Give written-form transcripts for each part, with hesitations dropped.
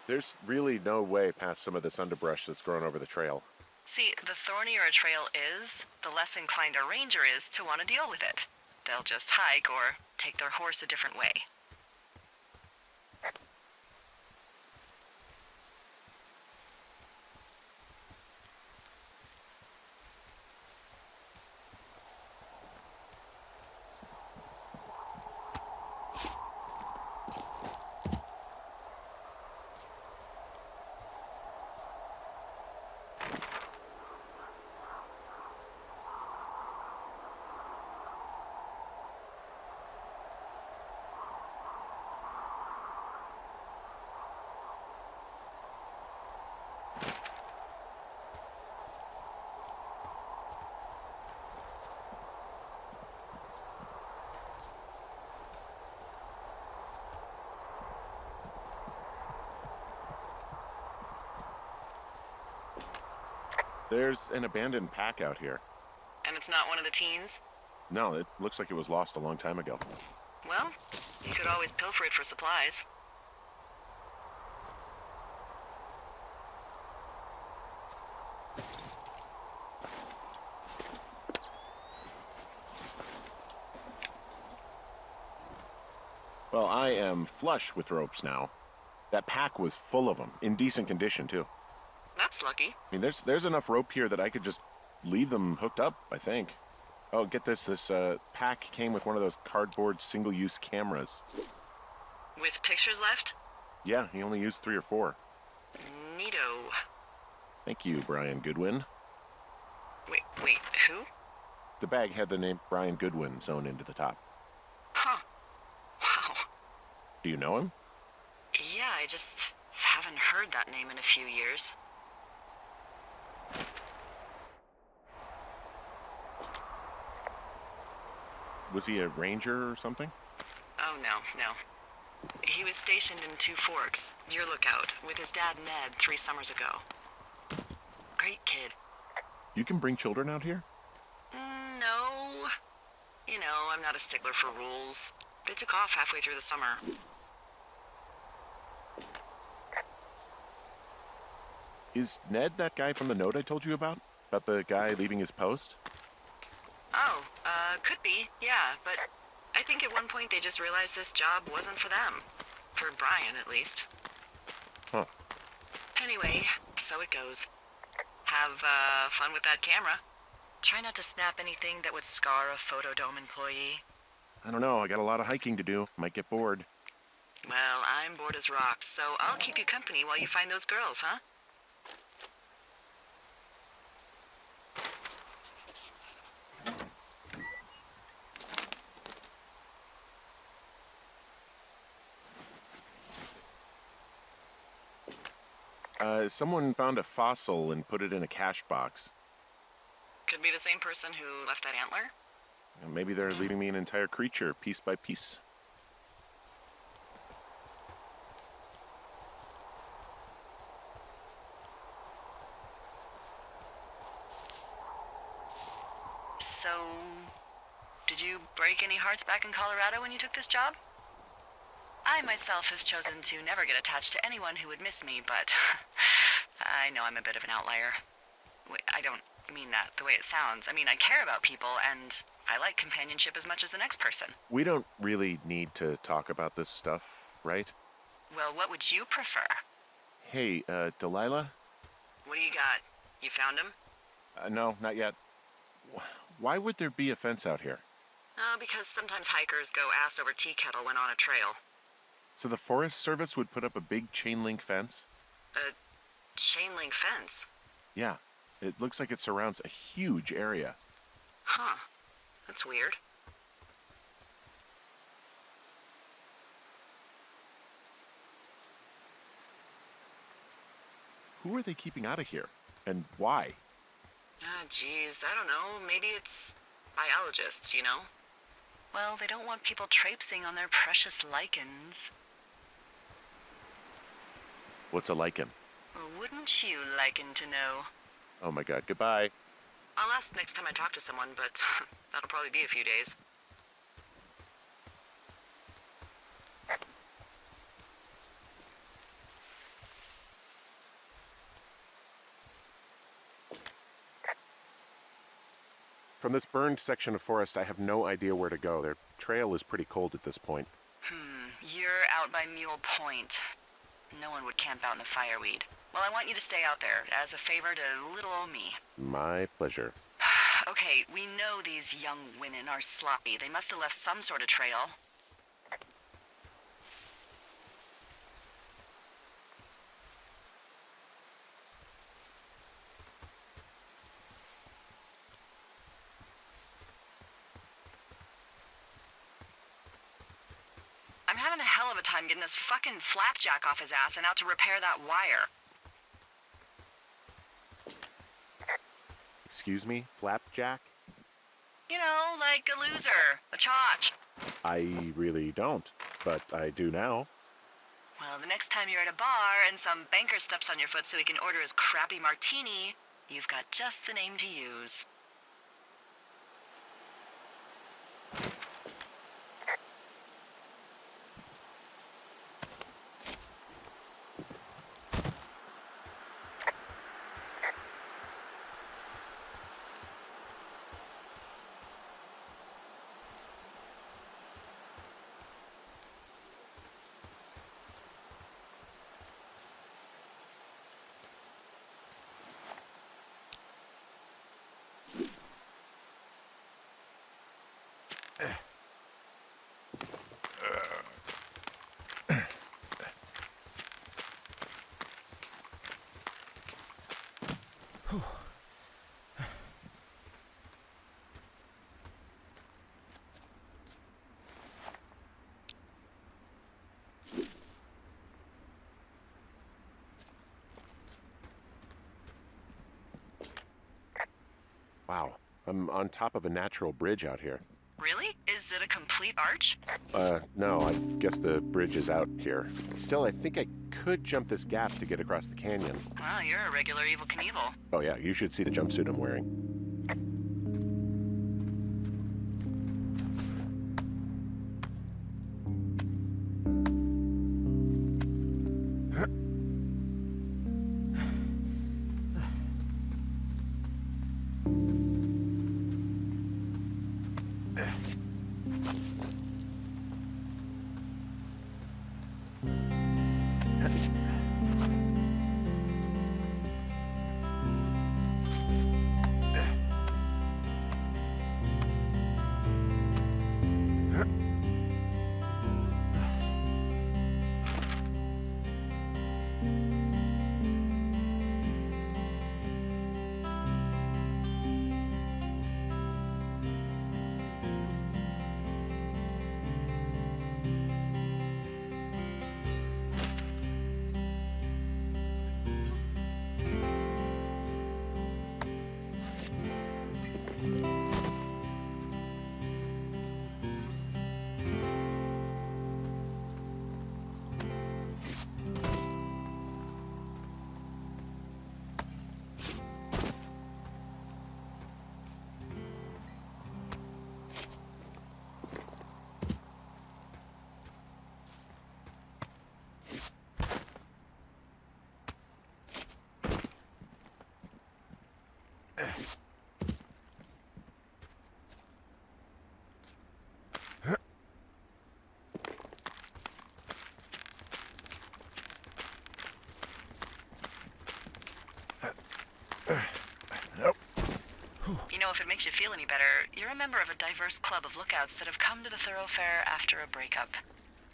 There's really no way past some of this underbrush that's grown over the trail. See, the thornier a trail is, the less inclined a ranger is to want to deal with it. They'll just hike or take their horse a different way. There's an abandoned pack out here. And it's not one of the teens? No, it looks like it was lost a long time ago. Well, you could always pilfer it for supplies. Well, I am flush with ropes now. That pack was full of them, in decent condition, too. That's lucky. I mean, there's enough rope here that I could just leave them hooked up, I think. Oh, get this. This pack came with one of those cardboard single-use cameras. With pictures left? Yeah, he only used 3 or 4. Neato. Thank you, Brian Goodwin. Wait, who? The bag had the name Brian Goodwin sewn into the top. Huh. Wow. Do you know him? Yeah, I just haven't heard that name in a few years. Was he a ranger or something? Oh, no. He was stationed in Two Forks, your lookout, with his dad Ned 3 summers ago. Great kid. You can bring children out here? No. You know, I'm not a stickler for rules. They took off halfway through the summer. Is Ned that guy from the note I told you about? About the guy leaving his post? Oh, could be, yeah, but I think at one point they just realized this job wasn't for them. For Brian, at least. Huh. Anyway, so it goes. Have, fun with that camera. Try not to snap anything that would scar a Photodome employee. I don't know, I got a lot of hiking to do. Might get bored. Well, I'm bored as rocks, so I'll keep you company while you find those girls, huh? Someone found a fossil and put it in a cash box. Could be the same person who left that antler. Maybe they're leaving me an entire creature, piece by piece. So, did you break any hearts back in Colorado when you took this job? I myself have chosen to never get attached to anyone who would miss me, but I know I'm a bit of an outlier. Wait, I don't mean that the way it sounds. I mean, I care about people, and I like companionship as much as the next person. We don't really need to talk about this stuff, right? Well, what would you prefer? Hey, Delilah? What do you got? You found him? No, not yet. Why would there be a fence out here? Because sometimes hikers go ass over tea kettle when on a trail. So the Forest Service would put up a big chain link fence? A chain link fence? Yeah. It looks like it surrounds a huge area. Huh. That's weird. Who are they keeping out of here? And why? Geez, I don't know. Maybe it's biologists, you know? Well, they don't want people traipsing on their precious lichens. What's a lichen? Well, wouldn't you liken to know? Oh my god, goodbye. I'll ask next time I talk to someone, but that'll probably be a few days. From this burned section of forest, I have no idea where to go. Their trail is pretty cold at this point. You're out by Mule Point. No one would camp out in the fireweed. Well, I want you to stay out there, as a favor to little old me. My pleasure. Okay, we know these young women are sloppy. They must have left some sort of trail. I'm having a hell of a time getting this fucking flapjack off his ass and out to repair that wire. Excuse me, Flapjack? You know, like a loser, a chotch. I really don't, but I do now. Well, the next time you're at a bar and some banker steps on your foot so he can order his crappy martini, you've got just the name to use. Wow, I'm on top of a natural bridge out here. Really? Is it a complete arch? No, I guess the bridge is out here. Still, I think I could jump this gap to get across the canyon. Well, you're a regular Evel Knievel. Oh yeah, you should see the jumpsuit I'm wearing. You know, if it makes you feel any better, you're a member of a diverse club of lookouts that have come to the thoroughfare after a breakup.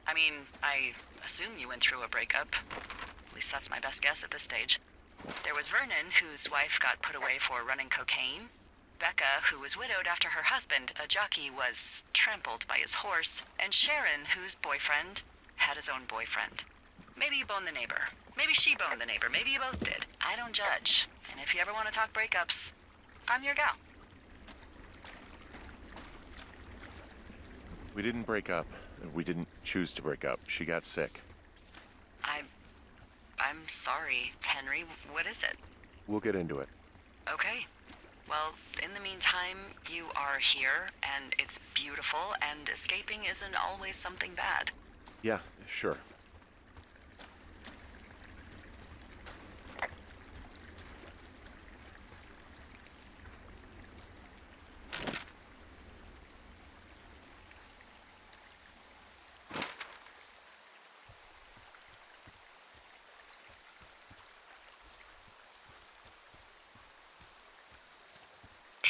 I mean, I assume you went through a breakup. At least that's my best guess at this stage. There was Vernon, whose wife got put away for running cocaine. Becca, who was widowed after her husband, a jockey, was trampled by his horse. And Sharon, whose boyfriend had his own boyfriend. Maybe you boned the neighbor. Maybe she boned the neighbor. Maybe you both did. I don't judge. And if you ever want to talk breakups, I'm your gal. We didn't break up. We didn't choose to break up. She got sick. I'm sorry, Henry. What is it? We'll get into it. Okay. Well, in the meantime, you are here, and it's beautiful, and escaping isn't always something bad. Yeah, sure.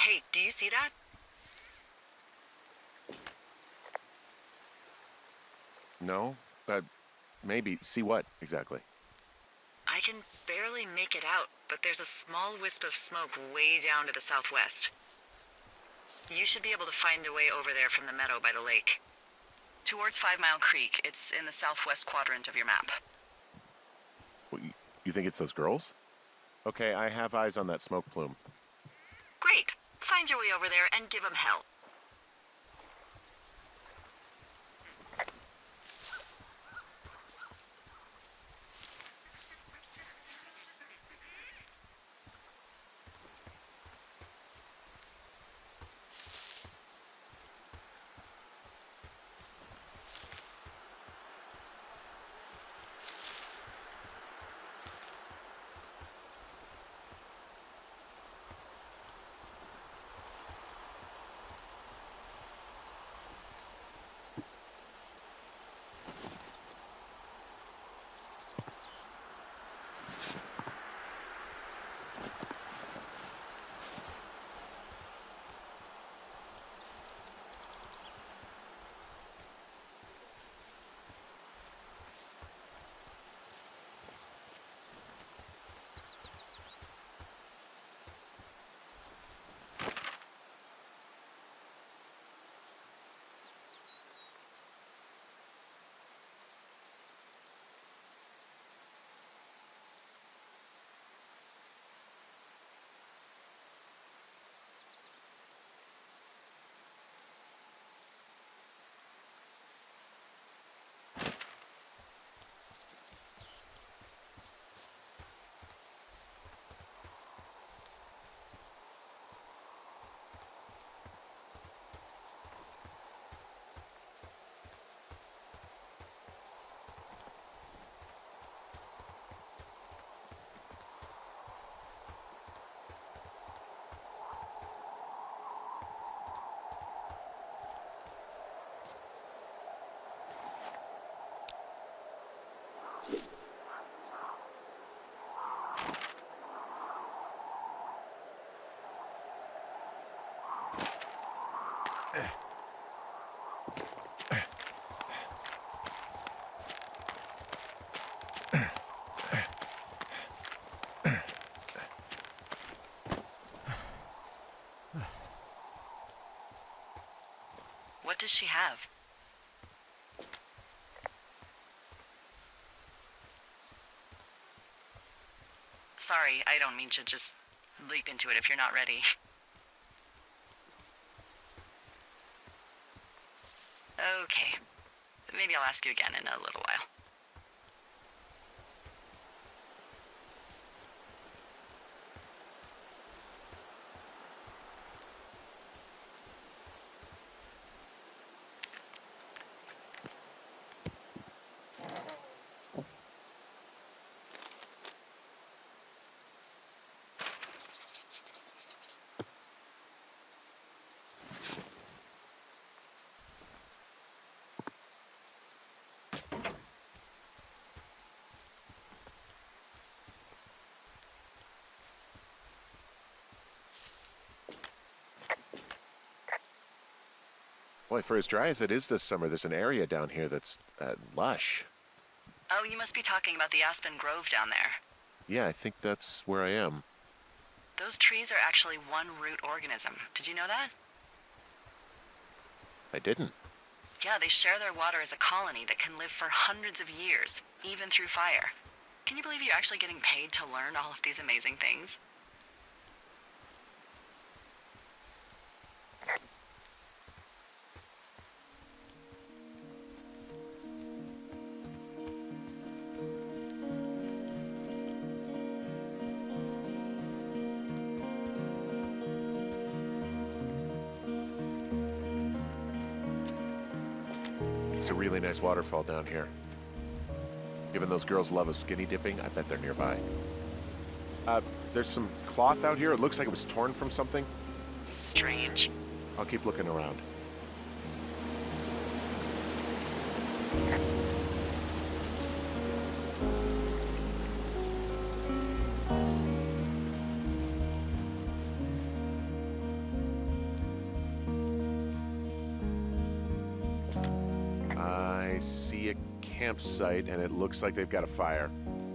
Hey, do you see that? No? Maybe. See what, exactly? I can barely make it out, but there's a small wisp of smoke way down to the southwest. You should be able to find a way over there from the meadow by the lake. Towards 5 Mile Creek. It's in the southwest quadrant of your map. What, you think it's those girls? Okay, I have eyes on that smoke plume. Great. Find your way over there and give them hell. What does she have? Sorry, I don't mean to just leap into it if you're not ready. Okay. Maybe I'll ask you again in a little while. Boy, for as dry as it is this summer, there's an area down here that's lush. Oh, you must be talking about the Aspen Grove down there. Yeah, I think that's where I am. Those trees are actually one root organism. Did you know that? I didn't. Yeah, they share their water as a colony that can live for hundreds of years, even through fire. Can you believe you're actually getting paid to learn all of these amazing things? It's a really nice waterfall down here. Given those girls love a skinny dipping, I bet they're nearby. There's some cloth out here. It looks like it was torn from something. Strange. I'll keep looking around. I see a campsite, and it looks like they've got a fire.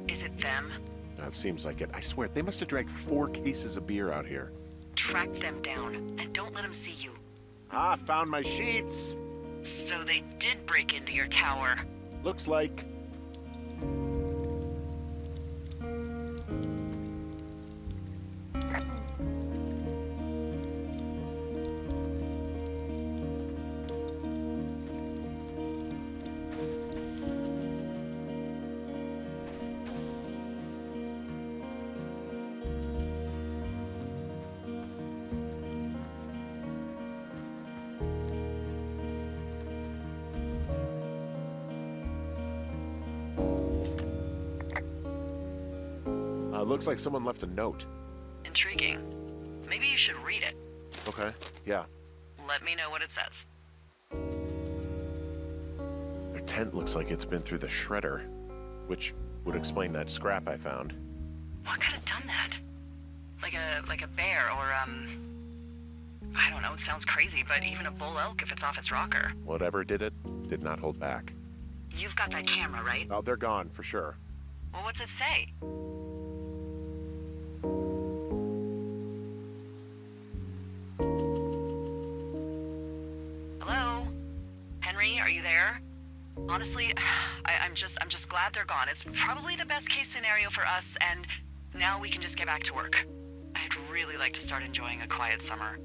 Is it them? It seems like it. I swear, they must have dragged 4 cases of beer out here. Track them down, and don't let them see you. Ah, found my sheets! So they did break into your tower. Looks like... looks like someone left a note. Intriguing. Maybe you should read it. Okay, yeah. Let me know what it says. Their tent looks like it's been through the shredder, which would explain that scrap I found. What could have done that? Like a bear or, I don't know, it sounds crazy, but even a bull elk if it's off its rocker. Whatever did it, did not hold back. You've got that camera, right? Oh, they're gone, for sure. Well, what's it say? Hello? Henry, are you there? Honestly, I'm just glad they're gone. It's probably the best case scenario for us, and now we can just get back to work. I'd really like to start enjoying a quiet summer.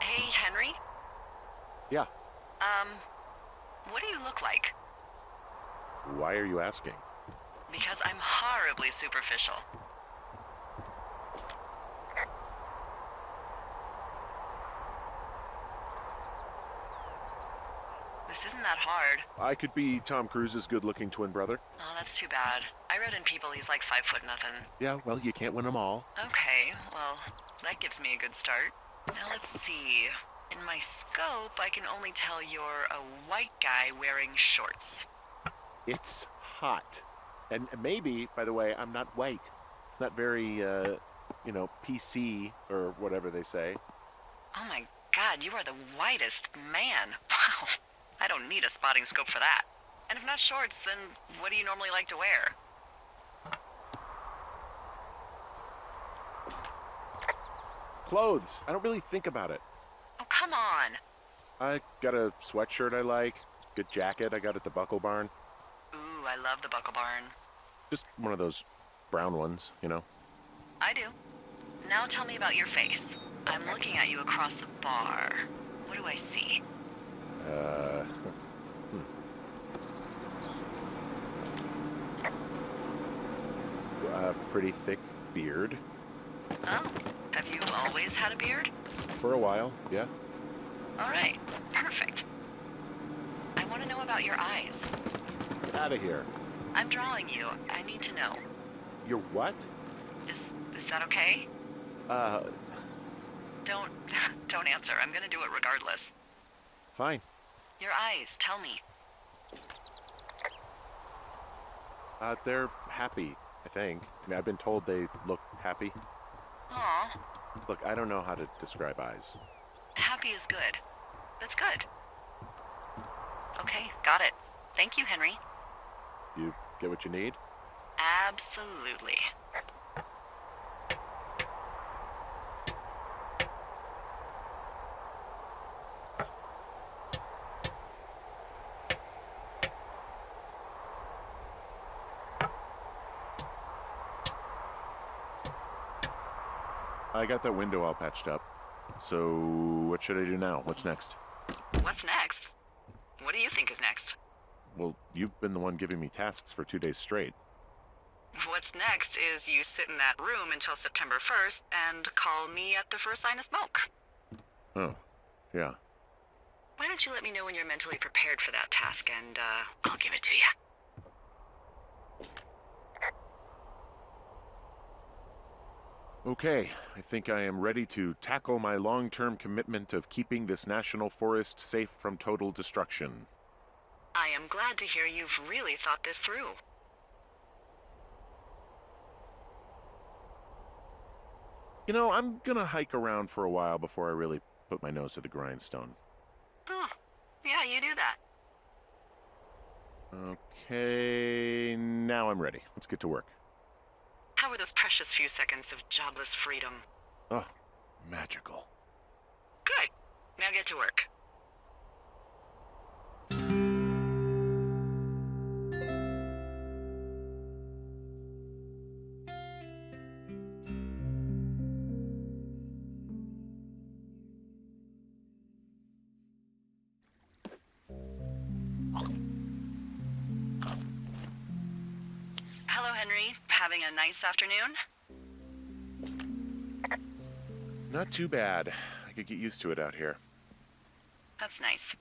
Hey, Henry? Yeah. What do you look like? Why are you asking? Because I'm horribly superficial. This isn't that hard. I could be Tom Cruise's good-looking twin brother. Oh, that's too bad. I read in People he's like 5'0" nothing. Yeah, well, you can't win them all. Okay, well, that gives me a good start. Now let's see. In my scope, I can only tell you're a white guy wearing shorts. It's hot. And maybe, by the way, I'm not white. It's not very, PC or whatever they say. Oh my god, you are the whitest man. Wow. I don't need a spotting scope for that. And if not shorts, then what do you normally like to wear? Clothes. I don't really think about it. Oh, come on. I got a sweatshirt I like. Good jacket I got at the Buckle Barn. Ooh, I love the Buckle Barn. Just one of those brown ones, you know? I do. Now tell me about your face. I'm looking at you across the bar. What do I see? A pretty thick beard. Oh, have you always had a beard? For a while, yeah. All right, perfect. I want to know about your eyes. Out of here. I'm drawing you. I need to know. Your what? Is that okay? Don't answer. I'm gonna do it regardless. Fine. Your eyes, tell me. They're happy, I think. I mean, I've been told they look happy. Aw, Look, I don't know how to describe eyes. happy is good. That's good. Okay, got it. Thank you, Henry. You get what you need? Absolutely. I got that window all patched up. So, what should I do now? What's next? What's next? What do you think is next? Well, you've been the one giving me tasks for 2 days straight. What's next is you sit in that room until September 1st and call me at the first sign of smoke. Oh, yeah. Why don't don't you let me know when you're mentally prepared for that task, and I'll give it to you. Okay, I think I am ready to tackle my long-term commitment of keeping this national forest safe from total destruction. I am glad to hear you've really thought this through. You know, I'm gonna hike around for a while before I really put my nose to the grindstone. Oh, yeah, you do that. Okay, now I'm ready. Let's get to work. How were those precious few seconds of jobless freedom? Oh, magical. Good. Now get to work. Hello, Henry. Having a nice afternoon? Not too bad. I could get used to it out here. That's nice.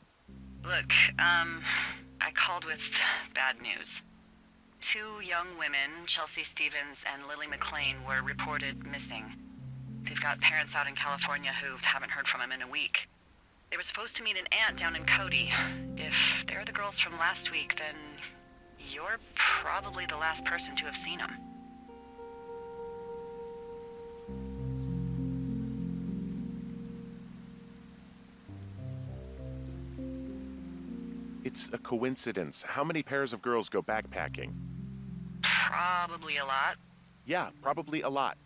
Look, I called with bad news. 2 young women, Chelsea Stevens and Lily McLean, were reported missing. They've got parents out in California who haven't heard from them in a week. They were supposed to meet an aunt down in Cody. If they're the girls from last week, then you're probably the last person to have seen them. It's a coincidence. How many pairs of girls go backpacking? Probably a lot. Yeah, probably a lot.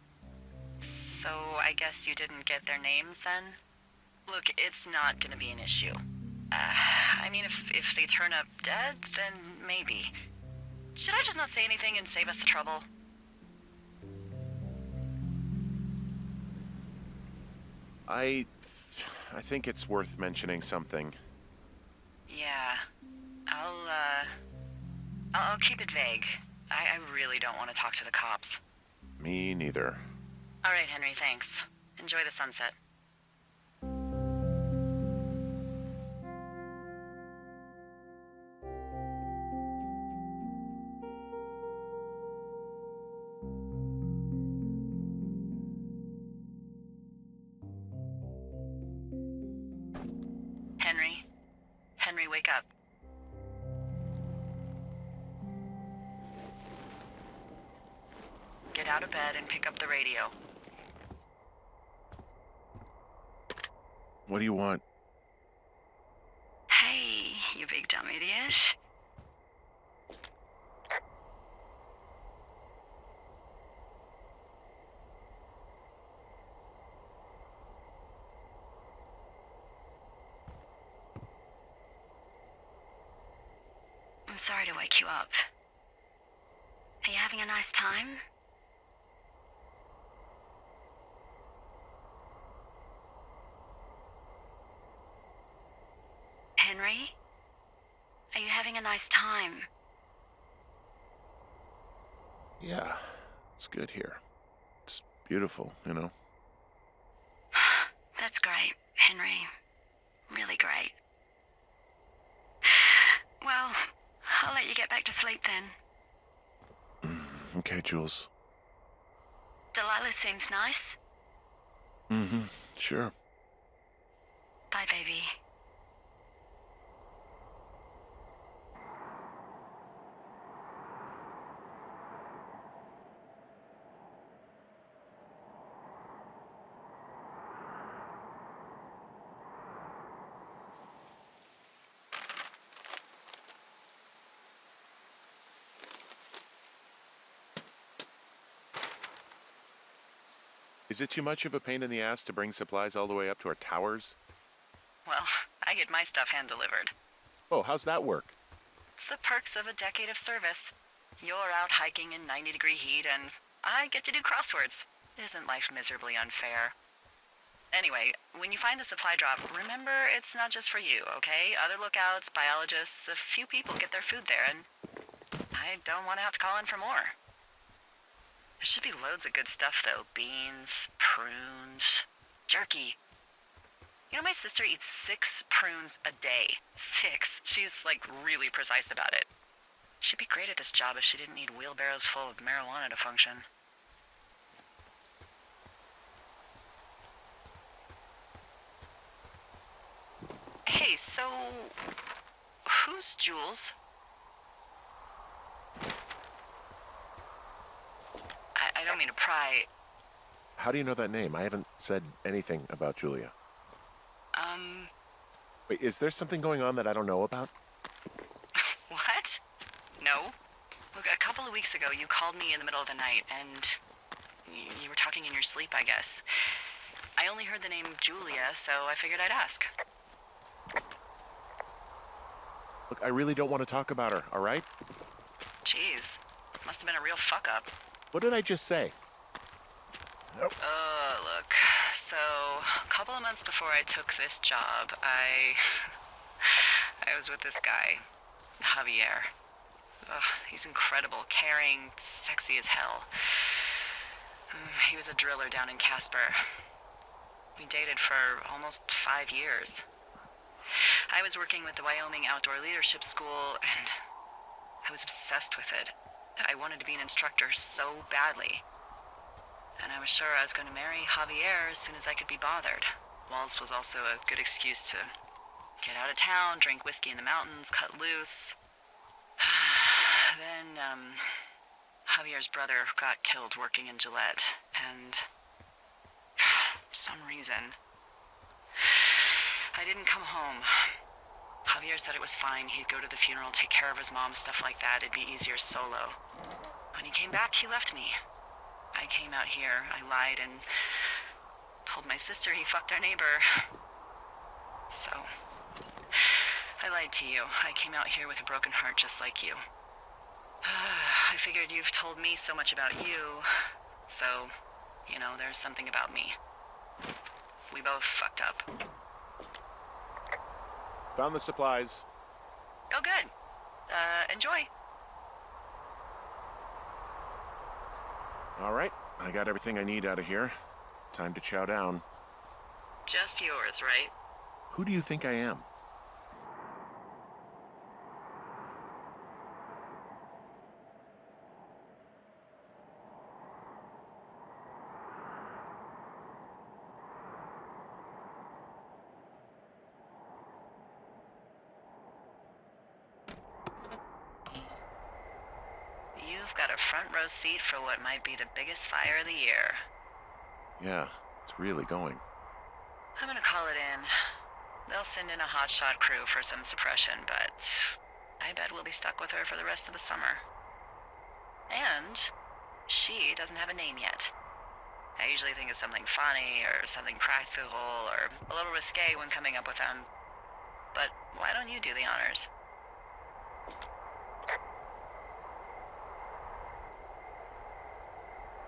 So I guess you didn't get their names then? Look, it's not gonna be an issue. I mean, if they turn up dead, then maybe. Should I just not say anything and save us the trouble? I think it's worth mentioning something. Yeah. I'll keep it vague. I really don't want to talk to the cops. Me neither. All right, Henry, thanks. Enjoy the sunset. Henry? Henry, wake up. Get out of bed and pick up the radio. What do you want? Hey, you big dumb idiot. I'm sorry to wake you up. Are you having a nice time? Henry? Are you having a nice time? Yeah, it's good here. It's beautiful, you know? That's great, Henry. Really great. Well, I'll let you get back to sleep then. Okay, Jules. Delilah seems nice. Mm-hmm, sure. Bye, baby. Is it too much of a pain in the ass to bring supplies all the way up to our towers? Well, I get my stuff hand-delivered. Oh, how's that work? It's the perks of a decade of service. You're out hiking in 90-degree heat, and I get to do crosswords. Isn't life miserably unfair? Anyway, when you find the supply drop, remember it's not just for you, okay? Other lookouts, biologists, a few people get their food there, and I don't want to have to call in for more. There should be loads of good stuff, though. Beans, prunes, jerky. You know, my sister eats 6 prunes a day. 6. She's, like, really precise about it. She'd be great at this job if she didn't need wheelbarrows full of marijuana to function. Hey, so... who's Jules? I don't mean to pry. How do you know that name? I haven't said anything about Julia. Wait, is there something going on that I don't know about? What? No. Look, a couple of weeks ago, you called me in the middle of the night, and you were talking in your sleep, I guess. I only heard the name Julia, so I figured I'd ask. Look, I really don't want to talk about her, all right? Jeez. Must have been a real fuck-up. What did I just say? Look. So, a couple of months before I took this job, I was with this guy, Javier. Ugh, he's incredible, caring, sexy as hell. He was a driller down in Casper. We dated for almost 5 years. I was working with the Wyoming Outdoor Leadership School, and I was obsessed with it. I wanted to be an instructor so badly. And I was sure I was going to marry Javier as soon as I could be bothered. Walls was also a good excuse to get out of town, drink whiskey in the mountains, cut loose. Then, Javier's brother got killed working in Gillette, and for some reason, I didn't come home. Javier said it was fine. He'd go to the funeral, take care of his mom, stuff like that. It'd be easier solo. When he came back, he left me. I came out here, I lied, and told my sister he fucked our neighbor. So, I lied to you. I came out here with a broken heart just like you. I figured you've told me so much about you, so, you know, there's something about me. We both fucked up. Found the supplies. Oh, good. Enjoy. All right, I got everything I need out of here. Time to chow down. Just yours, right? Who do you think I am? You've got a front row seat for what might be the biggest fire of the year. Yeah, it's really going. I'm gonna call it in. They'll send in a hotshot crew for some suppression, but I bet we'll be stuck with her for the rest of the summer. And she doesn't have a name yet. I usually think of something funny or something practical or a little risque when coming up with them. But why don't you do the honors?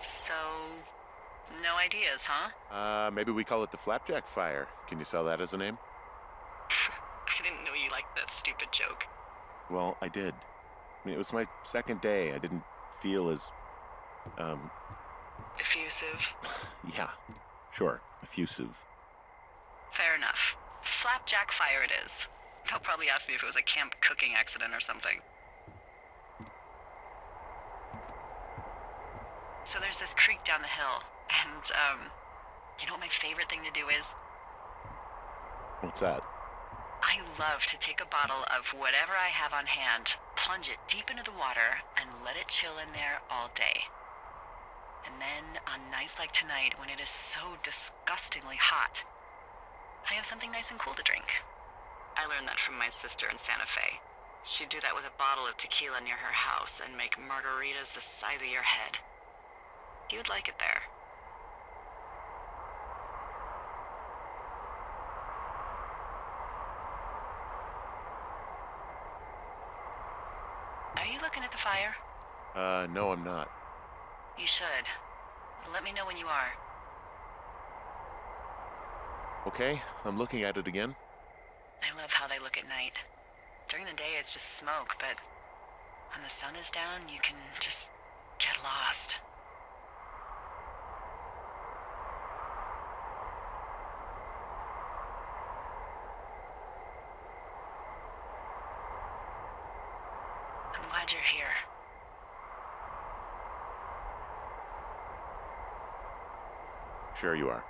So, no ideas, huh? Maybe we call it the Flapjack Fire. Can you sell that as a name? I didn't know you liked that stupid joke. Well, I did. I mean, it was my second day. I didn't feel as, Effusive. yeah, sure, effusive. Fair enough. Flapjack Fire it is. They'll probably ask me if it was a camp cooking accident or something. So there's this creek down the hill, and, you know what my favorite thing to do is? What's that? I love to take a bottle of whatever I have on hand, plunge it deep into the water, and let it chill in there all day. And then, on nights like tonight, when it is so disgustingly hot, I have something nice and cool to drink. I learned that from my sister in Santa Fe. She'd do that with a bottle of tequila near her house and make margaritas the size of your head. You'd like it there. Are you looking at the fire? No, I'm not. You should. Let me know when you are. Okay, I'm looking at it again. I love how they look at night. During the day, it's just smoke, but when the sun is down, you can just get lost. glad you're here. Sure you are.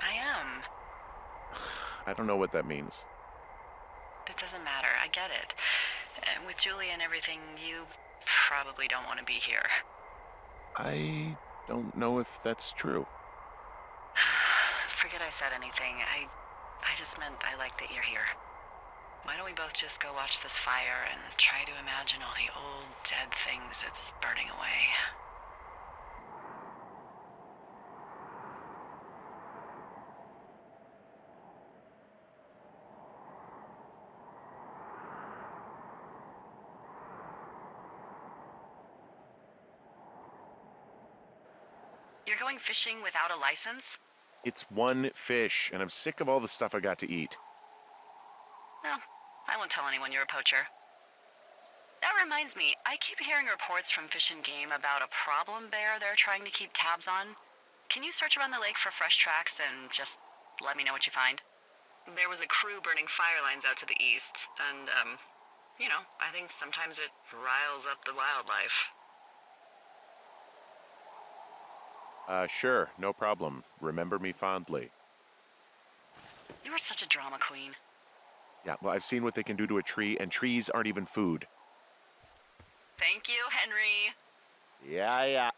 I am. I don't know what that means. It doesn't matter. I get it. With Julie and everything, you probably don't want to be here. I don't know if that's true. Forget I said anything. I just meant I like that you're here. Why don't we both just go watch this fire and try to imagine all the old, dead things it's burning away? You're going fishing without a license? It's one fish, and I'm sick of all the stuff I got to eat. No, I won't tell anyone you're a poacher. That reminds me, I keep hearing reports from Fish and Game about a problem bear they're trying to keep tabs on. Can you search around the lake for fresh tracks and just let me know what you find? There was a crew burning fire lines out to the east, and, I think sometimes it riles up the wildlife. Sure, no problem. Remember me fondly. You are such a drama queen. Yeah, well, I've seen what they can do to a tree, and trees aren't even food. Thank you, Henry. Yeah.